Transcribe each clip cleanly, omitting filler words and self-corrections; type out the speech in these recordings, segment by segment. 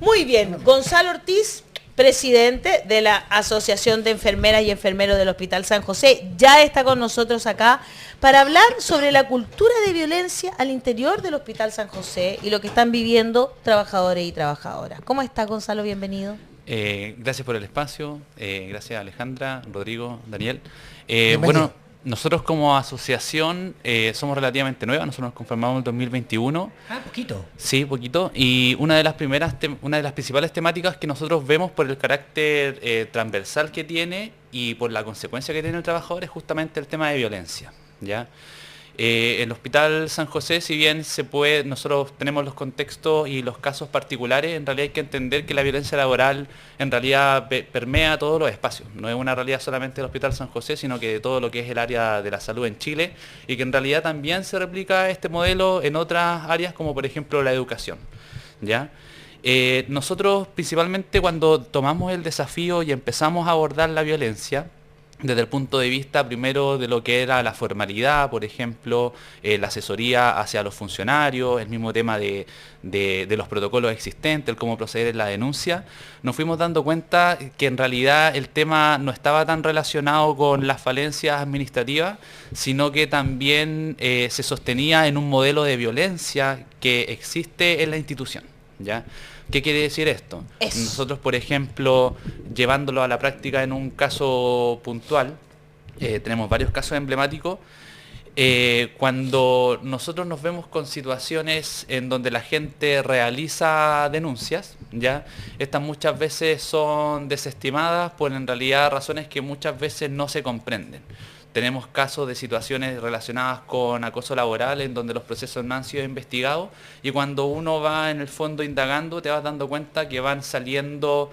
Muy bien, Gonzalo Ortiz, presidente de la Asociación de Enfermeras y Enfermeros del Hospital San José, ya está con nosotros acá para hablar sobre la cultura de violencia al interior del Hospital San José y lo que están viviendo trabajadores y trabajadoras. ¿Cómo está, Gonzalo? Bienvenido. Gracias por el espacio, gracias Alejandra, Rodrigo, Daniel. Bueno, nosotros como asociación somos relativamente nuevas, nosotros nos conformamos en el 2021. Ah, poquito. Sí, poquito. Y una de las principales temáticas que nosotros vemos por el carácter transversal que tiene y por la consecuencia que tiene el trabajador es justamente el tema de violencia, ¿ya? El Hospital San José, si bien nosotros tenemos los contextos y los casos particulares, en realidad hay que entender que la violencia laboral en realidad permea todos los espacios. No es una realidad solamente del Hospital San José, sino que de todo lo que es el área de la salud en Chile, y que en realidad también se replica este modelo en otras áreas, como por ejemplo la educación, ¿ya? Nosotros principalmente cuando tomamos el desafío y empezamos a abordar la violencia, desde el punto de vista primero de lo que era la formalidad, por ejemplo, la asesoría hacia los funcionarios, el mismo tema de los protocolos existentes, el cómo proceder en la denuncia, nos fuimos dando cuenta que en realidad el tema no estaba tan relacionado con las falencias administrativas, sino que también se sostenía en un modelo de violencia que existe en la institución, ¿ya? ¿Qué quiere decir esto? Nosotros, por ejemplo, llevándolo a la práctica en un caso puntual, tenemos varios casos emblemáticos, cuando nosotros nos vemos con situaciones en donde la gente realiza denuncias, ¿ya? Estas muchas veces son desestimadas por en realidad razones que muchas veces no se comprenden. Tenemos casos de situaciones relacionadas con acoso laboral en donde los procesos no han sido investigados y cuando uno va en el fondo indagando te vas dando cuenta que van saliendo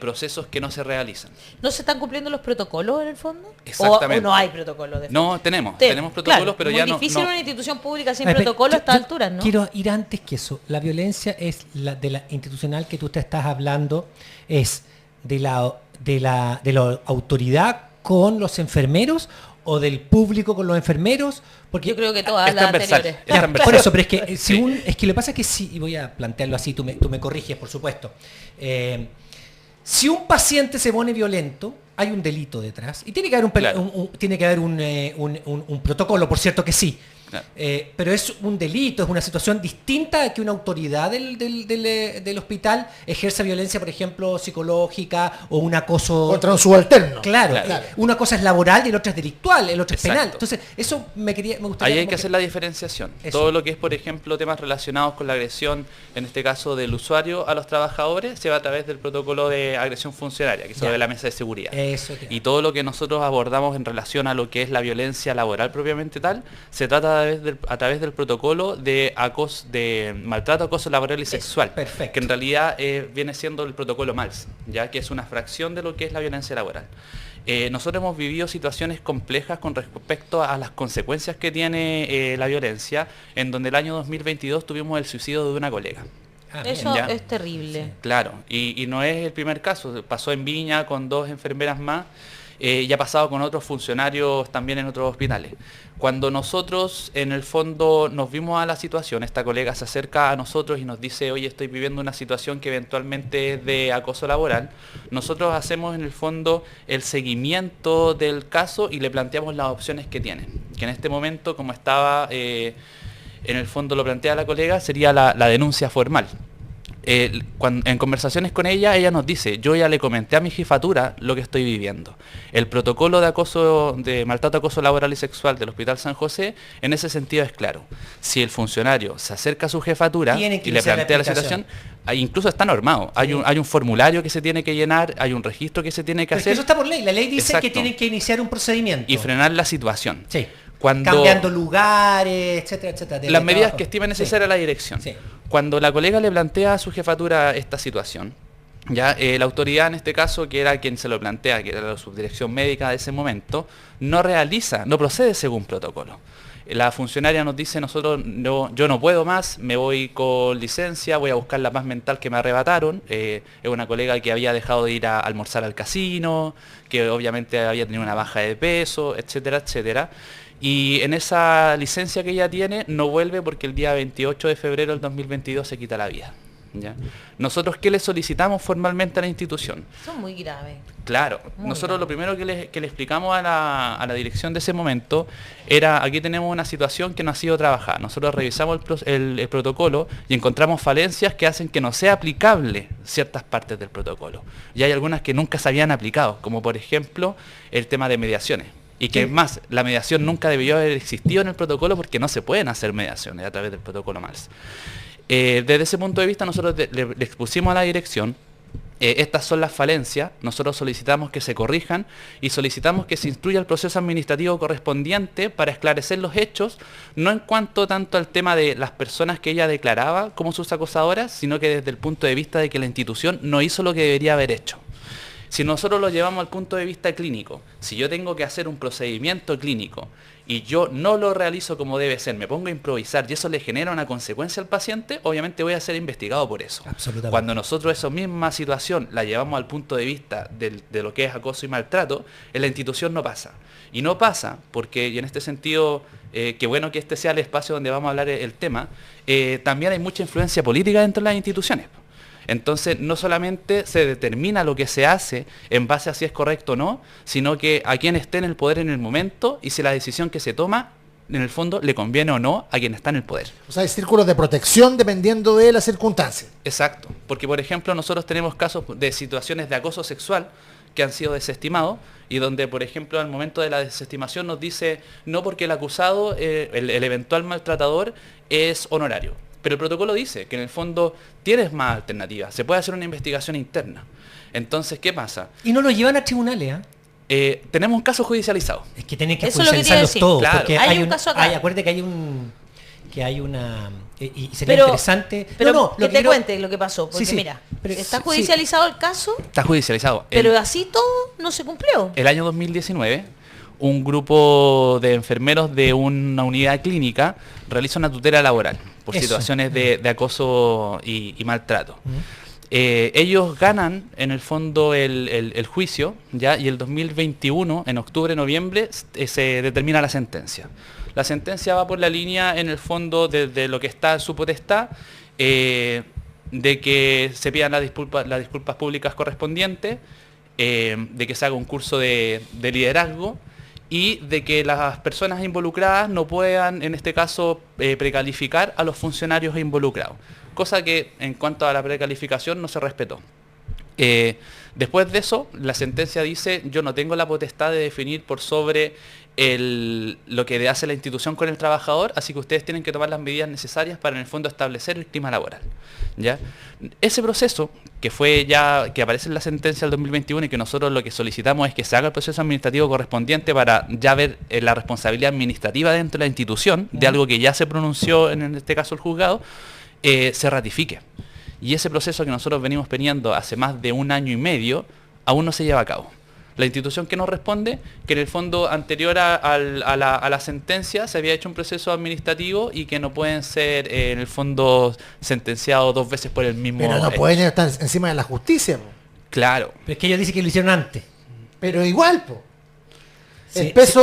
procesos que no se realizan. ¿No se están cumpliendo los protocolos en el fondo? Exactamente. ¿O no hay protocolos? No, tenemos protocolos, claro, pero ya no... Es muy difícil no. una institución pública sin protocolo a estas alturas, ¿no? Quiero ir antes que eso. La violencia es de la institucional que tú te estás hablando, es de la autoridad con los enfermeros o del público con los enfermeros, porque yo creo que todas las anteriores. Por eso, pero es que es que lo que pasa es que sí, y voy a plantearlo así, tú me corriges, por supuesto. Si un paciente se pone violento, hay un delito detrás y tiene que haber un protocolo, por cierto que sí. Claro. Pero es un delito, es una situación distinta a que una autoridad del hospital ejerza violencia, por ejemplo, psicológica o un acoso... Contra un subalterno. Claro. Una cosa es laboral y la otra es delictual, el otro es penal. Exacto. Entonces, eso me gustaría... Ahí hay que hacer la diferenciación. Eso. Todo lo que es, por ejemplo, temas relacionados con la agresión, en este caso del usuario a los trabajadores, se va a través del protocolo de agresión funcionaria, que se ve la mesa de seguridad. Y todo lo que nosotros abordamos en relación a lo que es la violencia laboral propiamente tal, se trata a través del protocolo de maltrato, acoso laboral y sexual. Perfecto. Que en realidad viene siendo el protocolo MALS, ya que es una fracción de lo que es la violencia laboral. Nosotros hemos vivido situaciones complejas con respecto a las consecuencias que tiene la violencia, en donde el año 2022 tuvimos el suicidio de una colega. Eso es terrible. Sí. Claro, y no es el primer caso, pasó en Viña con 2 enfermeras más, y ha pasado con otros funcionarios también en otros hospitales. Cuando nosotros en el fondo nos vimos a la situación, esta colega se acerca a nosotros y nos dice, oye, estoy viviendo una situación que eventualmente es de acoso laboral, nosotros hacemos en el fondo el seguimiento del caso y le planteamos las opciones que tiene. Que en este momento, como estaba, en el fondo lo plantea la colega, sería la denuncia formal. En conversaciones con ella nos dice, yo ya le comenté a mi jefatura lo que estoy viviendo. El protocolo de maltrato, acoso laboral y sexual del Hospital San José, en ese sentido es claro. Si el funcionario se acerca a su jefatura y le plantea la situación, incluso está normado. Sí. Hay un formulario que se tiene que llenar, hay un registro que se tiene que hacer. Eso está por ley. La ley dice que tienen que iniciar un procedimiento. Y frenar la situación. Sí. Cambiando lugares, etcétera, etcétera. Las medidas que estime necesaria la dirección. Sí. Cuando la colega le plantea a su jefatura esta situación, ya la autoridad en este caso, que era quien se lo plantea, que era la subdirección médica de ese momento, no procede según protocolo. La funcionaria nos dice, yo no puedo más, me voy con licencia, voy a buscar la paz mental que me arrebataron. Es una colega que había dejado de ir a almorzar al casino, que obviamente había tenido una baja de peso, etcétera, etcétera. Y en esa licencia que ella tiene, no vuelve porque el día 28 de febrero del 2022 se quita la vida. ¿ya? Nosotros, ¿qué le solicitamos formalmente a la institución? Son muy graves. Claro, nosotros lo primero que le explicamos a la dirección de ese momento era, aquí tenemos una situación que no ha sido trabajada. Nosotros revisamos el protocolo y encontramos falencias que hacen que no sea aplicable ciertas partes del protocolo. Y hay algunas que nunca se habían aplicado, como por ejemplo el tema de mediaciones. Y que es más, la mediación nunca debió haber existido en el protocolo porque no se pueden hacer mediaciones a través del protocolo MALS. Desde ese punto de vista nosotros le expusimos a la dirección, estas son las falencias, nosotros solicitamos que se corrijan y solicitamos que se instruya el proceso administrativo correspondiente para esclarecer los hechos, no en cuanto tanto al tema de las personas que ella declaraba como sus acusadoras, sino que desde el punto de vista de que la institución no hizo lo que debería haber hecho. Si nosotros lo llevamos al punto de vista clínico, si yo tengo que hacer un procedimiento clínico y yo no lo realizo como debe ser, me pongo a improvisar y eso le genera una consecuencia al paciente, obviamente voy a ser investigado por eso. Absolutamente. Cuando nosotros esa misma situación la llevamos al punto de vista de lo que es acoso y maltrato, en la institución no pasa. Y no pasa porque, y en este sentido, qué bueno que este sea el espacio donde vamos a hablar el tema, también hay mucha influencia política dentro de las instituciones. Entonces, no solamente se determina lo que se hace en base a si es correcto o no, sino que a quien esté en el poder en el momento y si la decisión que se toma, en el fondo, le conviene o no a quien está en el poder. O sea, hay círculos de protección dependiendo de las circunstancias. Exacto, porque por ejemplo nosotros tenemos casos de situaciones de acoso sexual que han sido desestimados y donde, por ejemplo, al momento de la desestimación nos dice no porque el acusado, el eventual maltratador, es honorario. Pero el protocolo dice que en el fondo tienes más alternativas, se puede hacer una investigación interna. Entonces, ¿qué pasa? Y no lo llevan a tribunales, ¿eh? Tenemos un caso judicializado. Es que tienen que Eso es lo que judicializarlos te iba a decir. todos. Claro. Porque Hay un caso acá. acuérdate que hay una... y sería interesante... Pero lo que te quiero- cuente lo que pasó, porque Sí, sí. mira, Pero- está sí. judicializado el caso, Está judicializado. pero así todo no se cumplió. El año 2019, un grupo de enfermeros de una unidad clínica realiza una tutela laboral por Eso. situaciones de acoso y maltrato. Ellos ganan en el fondo el juicio, ¿ya? Y el 2021, en octubre, noviembre, se determina la sentencia. La sentencia va por la línea, en el fondo, de lo que está en su potestad, de que se pidan las disculpas públicas correspondientes, de que se haga un curso de liderazgo y de que las personas involucradas no puedan, en este caso, precalificar a los funcionarios involucrados. Cosa que, en cuanto a la precalificación, no se respetó. Después de eso, la sentencia dice, yo no tengo la potestad de definir por sobre lo que hace la institución con el trabajador, así que ustedes tienen que tomar las medidas necesarias para en el fondo establecer el clima laboral. ¿Ya? Ese proceso, que aparece en la sentencia del 2021 y que nosotros lo que solicitamos es que se haga el proceso administrativo correspondiente para ya ver la responsabilidad administrativa dentro de la institución, de algo que ya se pronunció en este caso el juzgado, se ratifique. Y ese proceso que nosotros venimos peleando hace más de 1 año y medio, aún no se lleva a cabo. La institución que nos responde, que en el fondo anterior a la sentencia se había hecho un proceso administrativo y que no pueden ser en el fondo sentenciados 2 veces por el mismo Pero no hecho. pueden estar encima de la justicia, po. Claro. Pero es que ellos dicen que lo hicieron antes. Pero igual, po. Sí,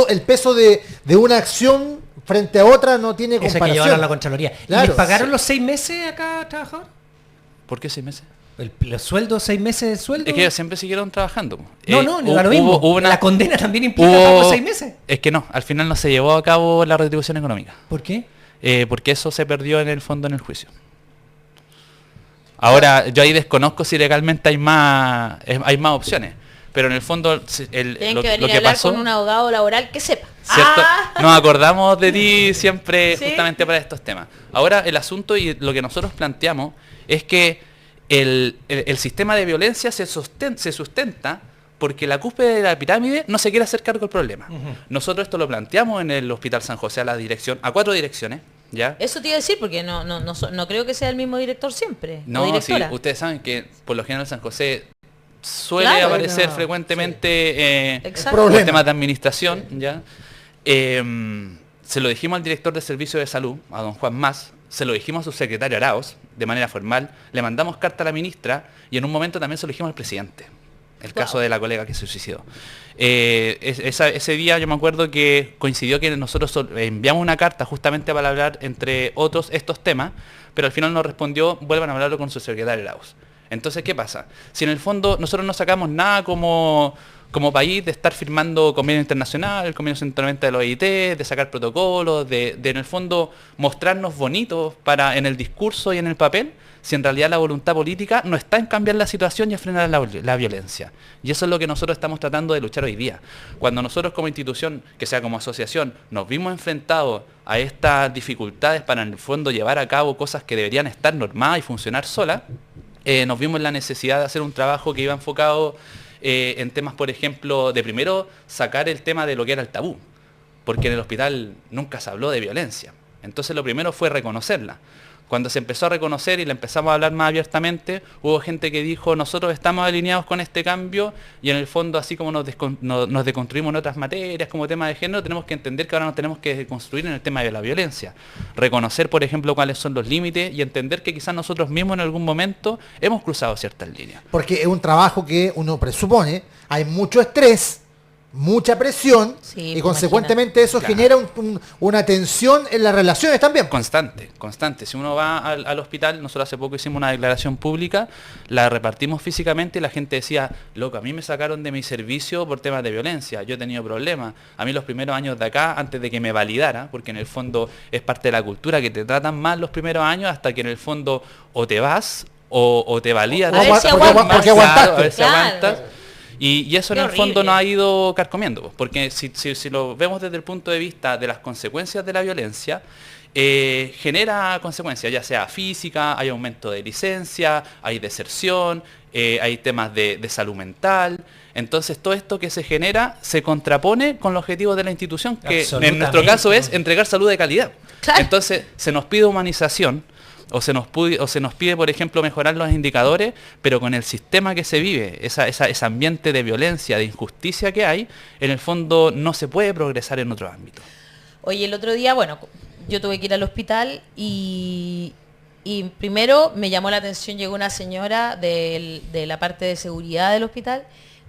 El peso de una acción frente a otra no tiene Eso hay que comparación. llevarlo a la Contraloría. Claro, ¿Y les pagaron sí. los 6 meses acá, trabajador? ¿Por qué 6 meses? ¿Los sueldos, 6 meses de sueldo? Es que ellos siempre siguieron trabajando. No, da lo mismo. hubo una- La condena también implica pago 6 meses. Es que no, al final no se llevó a cabo la retribución económica. ¿Por qué? Porque eso se perdió en el fondo en el juicio. Ahora, yo ahí desconozco si legalmente hay más opciones. Pero en el fondo, Tienen lo que venir que a hablar pasó... con un abogado laboral que sepa. ¿Cierto? Ah. Nos acordamos de ti siempre Sí. justamente para estos temas. Ahora, el asunto y lo que nosotros planteamos es que el sistema de violencia se sustenta porque la cúspide de la pirámide no se quiere hacer cargo del problema. Nosotros esto lo planteamos en el Hospital San José a 4 direcciones, ¿ya? Eso te iba a decir porque no creo que sea el mismo director siempre. o No, sí, directora. ustedes saben que por lo general San José suele Claro, aparecer no, frecuentemente Exacto. Problema. por temas de administración, ¿ya? Se lo dijimos al director de Servicio de Salud, a don Juan Mas, se lo dijimos a su secretario Arauz, de manera formal, le mandamos carta a la ministra y en un momento también se lo dijimos al presidente. el caso de la colega que se suicidó. Ese día yo me acuerdo que coincidió que nosotros enviamos una carta justamente para hablar, entre otros, estos temas, pero al final nos respondió, vuelvan a hablarlo con su secretario Laus. Entonces, ¿qué pasa? Si en el fondo nosotros no sacamos nada como país de estar firmando convenio internacional, el convenio 190 de la OIT, de sacar protocolos, de en el fondo mostrarnos bonitos en el discurso y en el papel, si en realidad la voluntad política no está en cambiar la situación y en frenar la violencia. Y eso es lo que nosotros estamos tratando de luchar hoy día. Cuando nosotros como institución, que sea como asociación, nos vimos enfrentados a estas dificultades para en el fondo llevar a cabo cosas que deberían estar normadas y funcionar solas, nos vimos en la necesidad de hacer un trabajo que iba enfocado en temas, por ejemplo, de primero sacar el tema de lo que era el tabú, porque en el hospital nunca se habló de violencia. Entonces lo primero fue reconocerla. Cuando se empezó a reconocer y le empezamos a hablar más abiertamente, hubo gente que dijo, nosotros estamos alineados con este cambio y en el fondo, así como nos deconstruimos en otras materias como tema de género, tenemos que entender que ahora nos tenemos que deconstruir en el tema de la violencia. Reconocer, por ejemplo, cuáles son los límites y entender que quizás nosotros mismos en algún momento hemos cruzado ciertas líneas. Porque es un trabajo que uno presupone, hay mucho estrés, mucha presión, Sí, y consecuentemente eso genera una tensión en las relaciones también. Constante. Si uno va al hospital, nosotros hace poco hicimos una declaración pública, la repartimos físicamente y la gente decía, loco, a mí me sacaron de mi servicio por temas de violencia, yo he tenido problemas. A mí los primeros años de acá, antes de que me validara, porque en el fondo es parte de la cultura que te tratan mal los primeros años hasta que en el fondo o te vas o te validan. A ver si aguantas. Porque aguantaste. A ver si Claro. aguantas. Y eso Qué en el fondo horrible. nos ha ido carcomiendo, porque si lo vemos desde el punto de vista de las consecuencias de la violencia, genera consecuencias, ya sea física, hay aumento de licencia, hay deserción, hay temas de salud mental. Entonces todo esto que se genera se contrapone con los objetivos de la institución, que en nuestro caso es entregar salud de calidad. Claro. Entonces se nos pide humanización, o se nos pide, por ejemplo, mejorar los indicadores, pero con el sistema que se vive, ese ambiente de violencia, de injusticia que hay, en el fondo no se puede progresar en otros ámbitos. Oye, el otro día, bueno, yo tuve que ir al hospital y primero me llamó la atención, llegó una señora de la parte de seguridad del hospital,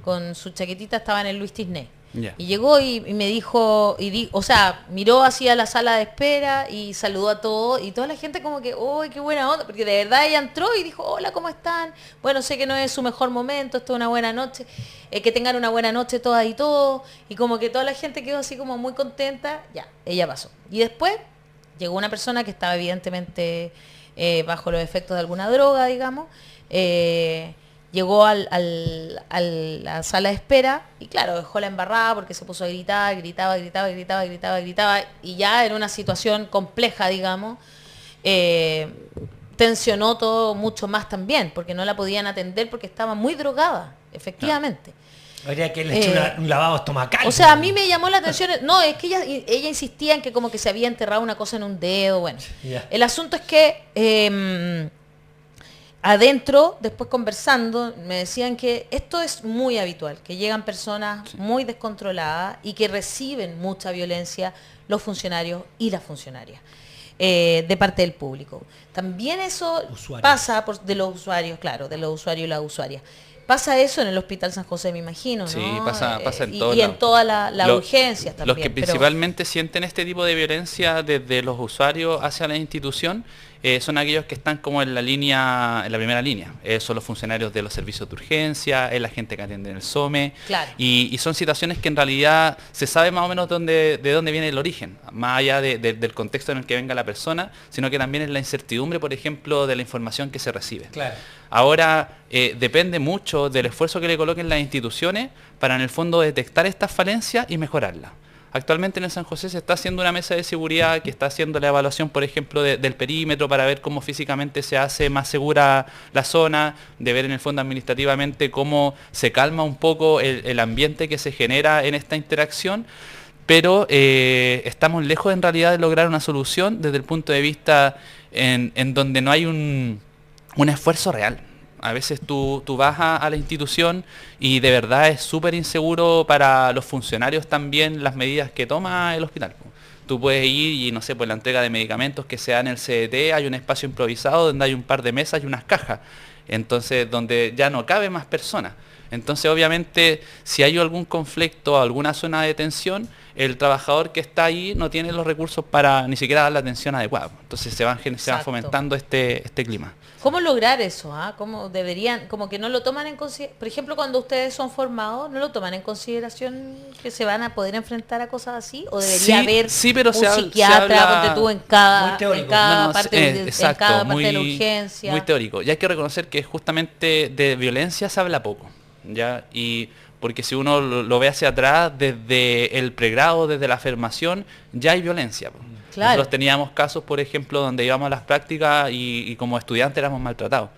con su chaquetita, estaba en el Luis Tisné. Yeah. Y llegó y me dijo, miró hacia la sala de espera y saludó a todos y toda la gente como que, ¡uy, qué buena onda! Porque de verdad ella entró y dijo, hola, ¿cómo están? Bueno, sé que no es su mejor momento, esto es una buena noche, que tengan una buena noche todas y todos. Y como que toda la gente quedó así como muy contenta, ya, ella pasó. Y después llegó una persona que estaba evidentemente bajo los efectos de alguna droga, digamos, llegó a la sala de espera y claro, dejó la embarrada porque se puso a gritar, gritaba, y ya en una situación compleja, digamos, tensionó todo mucho más también, porque no la podían atender porque estaba muy drogada, efectivamente. Habría que le echar un lavado estomacal. O sea, a mí me llamó la atención, no, es que ella insistía en que como que se había enterrado una cosa en un dedo, bueno. Yeah. El asunto es que adentro, después conversando, me decían que esto es muy habitual, que llegan personas muy descontroladas y que reciben mucha violencia los funcionarios y las funcionarias de parte del público. También eso pasa de los usuarios, claro, de los usuarios y las usuarias. Pasa eso en el Hospital San José, me imagino, ¿no? Sí, pasa en todo y en todas las urgencias también. Los que principalmente sienten este tipo de violencia desde los usuarios hacia la institución son aquellos que están como en la primera línea. Son los funcionarios de los servicios de urgencia, es la gente que atiende en el SOME. Claro. Y son situaciones que en realidad se sabe más o menos de dónde viene el origen, más allá del contexto en el que venga la persona, sino que también es la incertidumbre, por ejemplo, de la información que se recibe. Claro. Ahora depende mucho del esfuerzo que le coloquen las instituciones para en el fondo detectar estas falencias y mejorarlas. Actualmente en el San José se está haciendo una mesa de seguridad que está haciendo la evaluación, por ejemplo, del perímetro para ver cómo físicamente se hace más segura la zona, de ver en el fondo administrativamente cómo se calma un poco el ambiente que se genera en esta interacción, pero estamos lejos en realidad de lograr una solución desde el punto de vista en donde no hay un esfuerzo real. A veces tú vas a la institución y de verdad es súper inseguro para los funcionarios también las medidas que toma el hospital. Tú puedes ir y, no sé, pues la entrega de medicamentos que se da en el CDT, hay un espacio improvisado donde hay un par de mesas y unas cajas, entonces donde ya no cabe más personas. Entonces, obviamente, si hay algún conflicto o alguna zona de tensión, el trabajador que está ahí no tiene los recursos para ni siquiera dar la atención adecuada. Entonces se va fomentando este clima. ¿Cómo lograr eso? ¿Cómo deberían, como que no lo toman en consideración? Por ejemplo, cuando ustedes son formados, ¿no lo toman en consideración que se van a poder enfrentar a cosas así? ¿O debería haber pero un psiquiatra, ponte tú, en cada parte de la urgencia? Muy teórico. Y hay que reconocer que justamente de violencia se habla poco, ¿ya? Y porque si uno lo ve hacia atrás, desde el pregrado, desde la afirmación, ya hay violencia. Claro. Nosotros teníamos casos, por ejemplo, donde íbamos a las prácticas y como estudiantes éramos maltratados.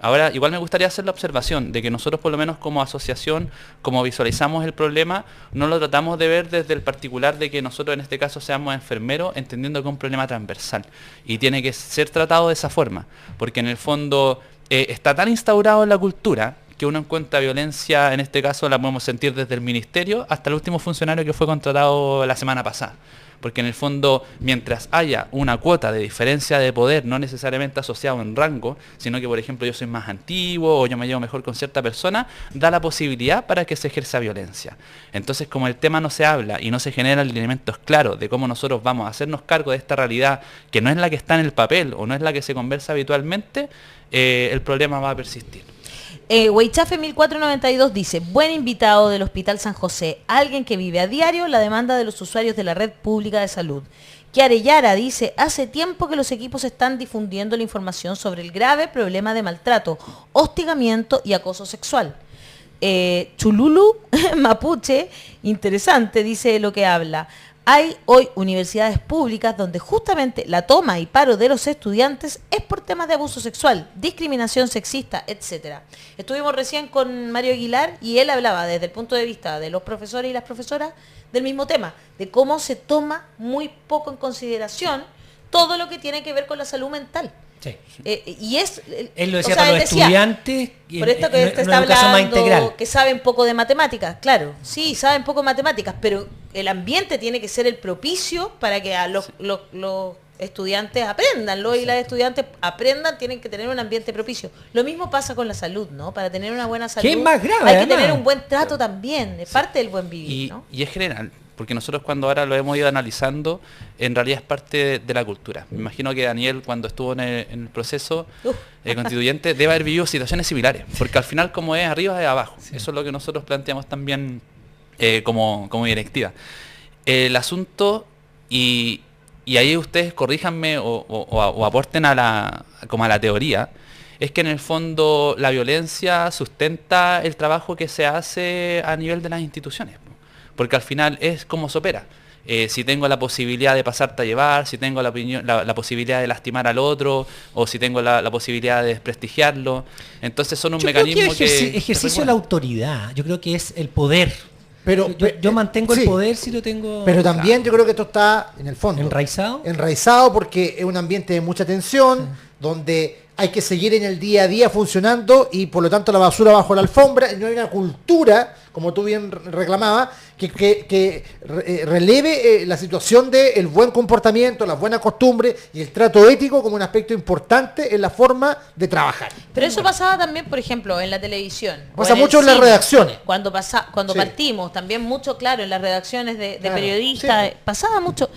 Ahora, igual me gustaría hacer la observación de que nosotros, por lo menos como asociación, como visualizamos el problema, no lo tratamos de ver desde el particular de que nosotros en este caso seamos enfermeros, entendiendo que es un problema transversal y tiene que ser tratado de esa forma, porque en el fondo está tan instaurado en la cultura que uno encuentra violencia, en este caso la podemos sentir desde el ministerio hasta el último funcionario que fue contratado la semana pasada. Porque en el fondo, mientras haya una cuota de diferencia de poder, no necesariamente asociado en rango, sino que, por ejemplo, yo soy más antiguo o yo me llevo mejor con cierta persona, da la posibilidad para que se ejerza violencia. Entonces, como el tema no se habla y no se generan elementos claros de cómo nosotros vamos a hacernos cargo de esta realidad, que no es la que está en el papel o no es la que se conversa habitualmente, el problema va a persistir. Weichafe 1492 dice, buen invitado del Hospital San José, alguien que vive a diario la demanda de los usuarios de la red pública de salud. Kiareyara dice, hace tiempo que los equipos están difundiendo la información sobre el grave problema de maltrato, hostigamiento y acoso sexual. Chululu Mapuche, interesante, dice lo que habla. Hay hoy universidades públicas donde justamente la toma y paro de los estudiantes es por temas de abuso sexual, discriminación sexista, etc. Estuvimos recién con Mario Aguilar y él hablaba desde el punto de vista de los profesores y las profesoras del mismo tema, de cómo se toma muy poco en consideración todo lo que tiene que ver con la salud mental. Sí. Y él lo decía para los estudiantes y por esto que en está una educación más integral. hablando que saben poco de matemáticas, claro, sí, saben poco de matemáticas, pero el ambiente tiene que ser el propicio para que a los estudiantes aprendan, los y las estudiantes aprendan, tienen que tener un ambiente propicio. Lo mismo pasa con la salud, ¿no? Para tener una buena salud ¿Qué es más grave, hay que además? tener un buen trato también, es parte del buen vivir, ¿no? Y es general. Porque nosotros cuando ahora lo hemos ido analizando, en realidad es parte de la cultura. Me imagino que Daniel, cuando estuvo en el proceso constituyente, debe haber vivido situaciones similares. Porque al final, como es arriba, es abajo. Sí. Eso es lo que nosotros planteamos también como directiva. El asunto, y ahí ustedes corríjanme o aporten a la teoría, es que en el fondo la violencia sustenta el trabajo que se hace a nivel de las instituciones. Porque al final es como se opera. Si tengo la posibilidad de pasarte a llevar, si tengo la posibilidad de lastimar al otro, o si tengo la posibilidad de desprestigiarlo. Entonces son un mecanismo que ejercicio de la autoridad, yo creo que es el poder. Pero yo mantengo sí, el poder si lo tengo. Pero también yo creo que esto está en el fondo. Enraizado porque es un ambiente de mucha tensión, donde hay que seguir en el día a día funcionando y por lo tanto la basura bajo la alfombra, y no hay una cultura, como tú bien reclamabas, que releve la situación del buen comportamiento, las buenas costumbres y el trato ético como un aspecto importante en la forma de trabajar. Pero eso pasaba también, por ejemplo, en la televisión. Pasa mucho en las redacciones. Cuando Sí. partimos, también mucho, claro, en las redacciones de Claro, periodistas, sí. pasaba mucho.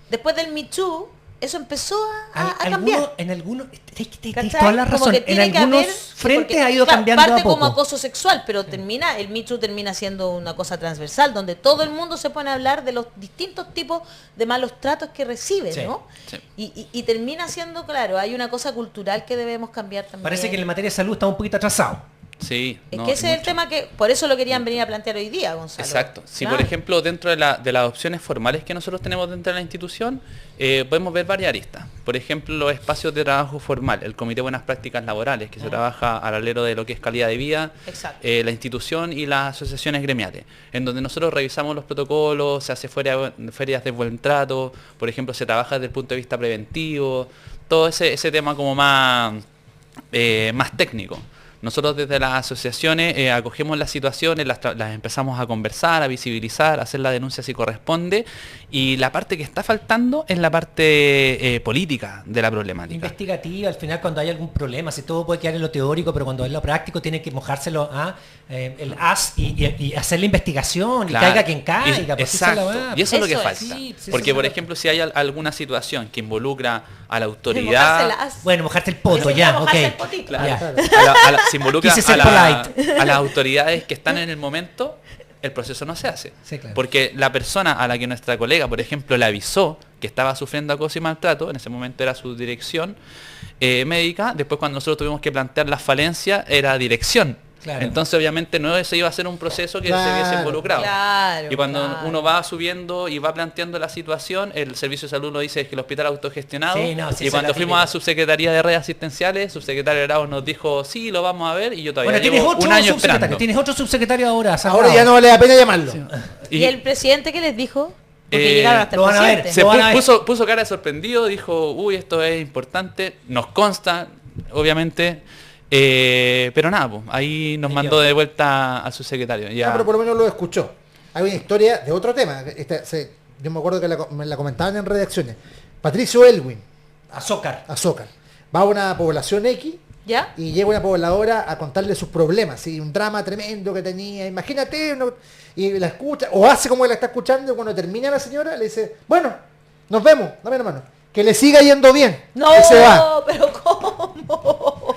Después del Me Too, eso empezó a cambiar. En algunos, ¿Cachai? toda la Como razón, que en tiene que algunos haber, frentes porque, ha ido claro, cambiando parte a poco. como acoso sexual, pero el Me Too termina siendo una cosa transversal, donde todo el mundo se pone a hablar de los distintos tipos de malos tratos que recibe, Sí, ¿no? sí. Y termina siendo, claro, hay una cosa cultural que debemos cambiar también. Parece que en materia de salud está un poquito atrasado. Sí. Es que ese es el tema que, por eso lo querían venir a plantear hoy día, Gonzalo. Exacto. Si Claro. por ejemplo dentro de las opciones formales que nosotros tenemos dentro de la institución, podemos ver varias aristas. Por ejemplo, los espacios de trabajo formal, el Comité de Buenas Prácticas Laborales, que se trabaja al alero de lo que es calidad de vida, la institución y las asociaciones gremiales, en donde nosotros revisamos los protocolos, se hace ferias de buen trato, por ejemplo, se trabaja desde el punto de vista preventivo, todo ese tema como más técnico. Nosotros desde las asociaciones acogemos las situaciones, las empezamos a conversar, a visibilizar, a hacer la denuncia si corresponde, y la parte que está faltando es la parte política de la problemática. Investigativa, al final cuando hay algún problema, si todo puede quedar en lo teórico, pero cuando es lo práctico tiene que mojárselo a el as y hacer la investigación, Claro. y caiga quien caiga. Y, exacto. Y eso es lo que Eso es. falta. Sí, sí, Porque, eso por es. ejemplo, si hay alguna situación que involucra a la Mojarse autoridad, las- Bueno, mojarte el poto, Ese ya, fue ok. mojarse el potito. Claro. Ya. se involucra Quise ser a las autoridades que están en el momento, el proceso no se hace. Sí, claro. Porque la persona a la que nuestra colega, por ejemplo, le avisó que estaba sufriendo acoso y maltrato, en ese momento era su dirección médica, después cuando nosotros tuvimos que plantear las falencias, era dirección. Claro. Entonces obviamente no se iba a hacer un proceso que se Claro, hubiese involucrado. Claro, Y cuando claro. uno va subiendo y va planteando la situación, el servicio de salud nos dice que el hospital autogestionado. Sí, no, sí, y eso cuando es la fuimos a típica. subsecretaría de redes asistenciales, subsecretario de Grau nos dijo, sí, lo vamos a ver, y yo todavía Bueno, tienes llevo otro un año subsecretario, esperando. tienes otro subsecretario ahora, San Ahora Bravo. ya no vale la pena llamarlo. ¿Y el presidente qué les dijo? Porque Eh, llegaron hasta el lo van a ver. presidente. Se Lo van a ver. puso cara de sorprendido, dijo, uy, esto es importante, nos consta, obviamente, pero nada, pues, ahí nos Ahí mandó quedó. de vuelta al subsecretario. Ya. Ah, pero por lo menos lo escuchó. Hay una historia de otro tema. Yo me acuerdo que me la comentaban en redacciones. Patricio Elwin, Azócar. Azócar, va a una población X ¿Ya? y llega una pobladora a contarle sus problemas, ¿sí? Un drama tremendo que tenía, imagínate, y la escucha, o hace como que la está escuchando, y cuando termina la señora le dice, bueno, nos vemos, dame la mano, que le siga yendo bien, No, y se va, pero ¿cómo?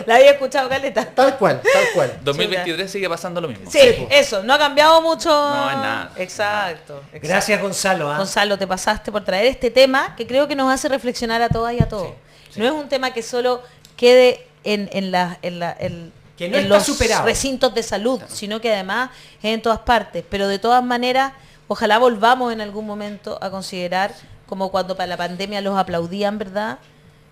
La había escuchado, Caleta. tal cual, tal cual. 2023 sigue pasando lo mismo. Sí, eso, no ha cambiado mucho. No, es nada. Exacto. Gracias, Gonzalo. ¿ah? Gonzalo, te pasaste por traer este tema que creo que nos hace reflexionar a todas y a todos. Sí. No es un tema que solo quede en Que no en está los superado. recintos de salud, sino que además es en todas partes. Pero de todas maneras, ojalá volvamos en algún momento a considerar, como cuando para la pandemia los aplaudían, ¿verdad?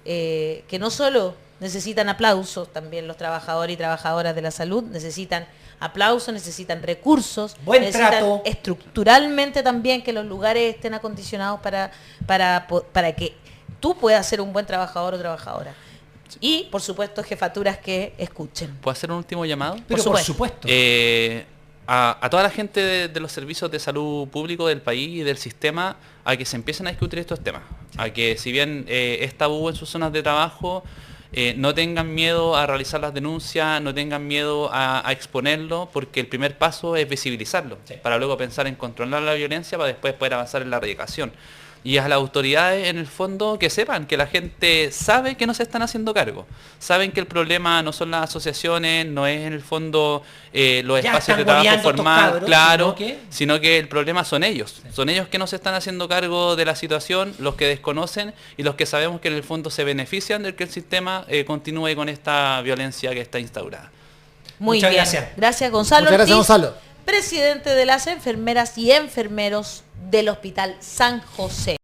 Que no solo necesitan aplausos, también los trabajadores y trabajadoras de la salud necesitan aplausos, necesitan recursos, Buen necesitan trato. estructuralmente también que los lugares estén acondicionados para que tú puedas ser un buen trabajador o trabajadora. Y, por supuesto, jefaturas que escuchen. ¿Puedo hacer un último llamado? Pero por supuesto. A toda la gente de los servicios de salud público del país y del sistema a que se empiecen a discutir estos temas. A que si bien es tabú en sus zonas de trabajo, no tengan miedo a realizar las denuncias, no tengan miedo a exponerlo, porque el primer paso es visibilizarlo, Sí. para luego pensar en controlar la violencia, para después poder avanzar en la erradicación. Y a las autoridades, en el fondo, que sepan que la gente sabe que no se están haciendo cargo. Saben que el problema no son las asociaciones, no es en el fondo los Ya espacios están de trabajo hueveando estos formal, cabros, claro, sino que- sino que el problema son ellos. Son ellos que no se están haciendo cargo de la situación, los que desconocen y los que sabemos que en el fondo se benefician de que el sistema continúe con esta violencia que está instaurada. Muy Muchas bien. gracias. Gracias, Gonzalo Muchas gracias, Ortiz, Gonzalo. presidente de las enfermeras y enfermeros del Hospital San José.